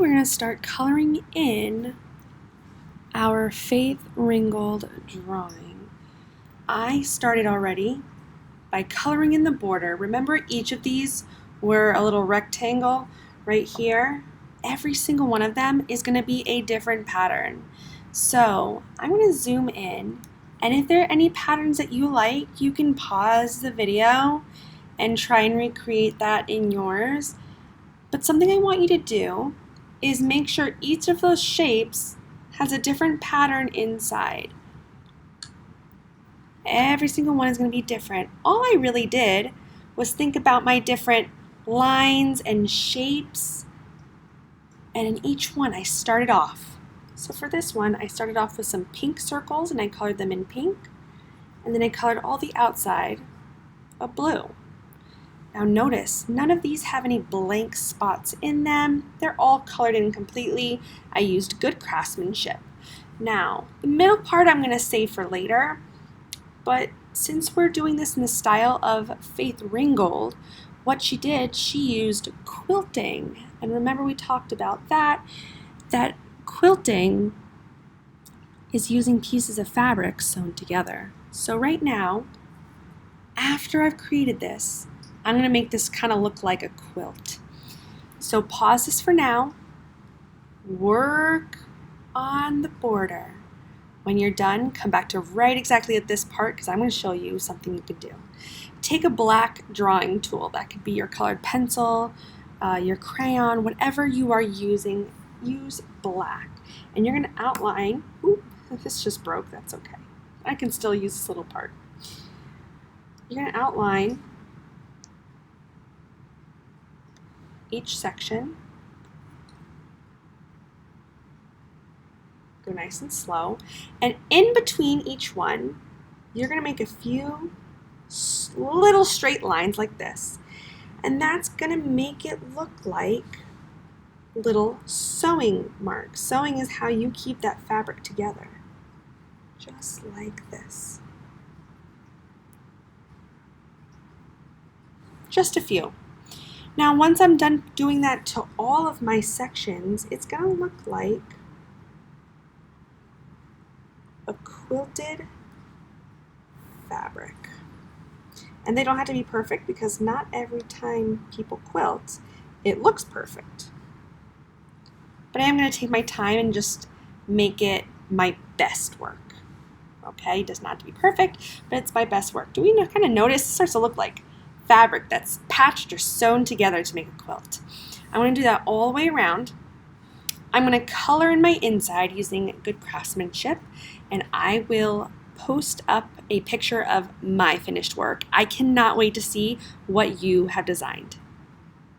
we're going to start coloring in our Faith Ringgold drawing. I started already by coloring in the border. Remember, each of these were a little rectangle right here. Every single one of them is going to be a different pattern. So I'm going to zoom in, and if there are any patterns that you like, you can pause the video and try and recreate that in yours. But something I want you to do is make sure each of those shapes has a different pattern inside. Every single one is going to be different. All I really did was think about my different lines and shapes, and in each one I started off. So for this one, I started off with some pink circles and I colored them in pink, and then I colored all the outside a blue. Now notice, none of these have any blank spots in them. They're all colored in completely. I used good craftsmanship. Now, the middle part I'm going to save for later, but since we're doing this in the style of Faith Ringgold, what she did, she used quilting. And remember we talked about that. That quilting is using pieces of fabric sewn together. So right now, after I've created this, I'm going to make this kind of look like a quilt. So pause this for now. Work on the border. When you're done, come back to right exactly at this part because I'm going to show you something you could do. Take a black drawing tool. That could be your colored pencil, your crayon, whatever you are using. Use black. And you're going to outline. Ooh, this just broke. That's okay. I can still use this little part. You're going to outline each section. Go nice and slow. And in between each one, you're going to make a few little straight lines like this. And that's going to make it look like little sewing marks. Sewing is how you keep that fabric together. Just like this. Just a few. Now, once I'm done doing that to all of my sections, it's going to look like a quilted fabric. And they don't have to be perfect because not every time people quilt, it looks perfect. But I am going to take my time and just make it my best work. Okay, it does not have to be perfect, but it's my best work. Do we kind of notice it starts to look like fabric that's patched or sewn together to make a quilt? I'm going to do that all the way around. I'm going to color in my inside using good craftsmanship, and I will post up a picture of my finished work. I cannot wait to see what you have designed.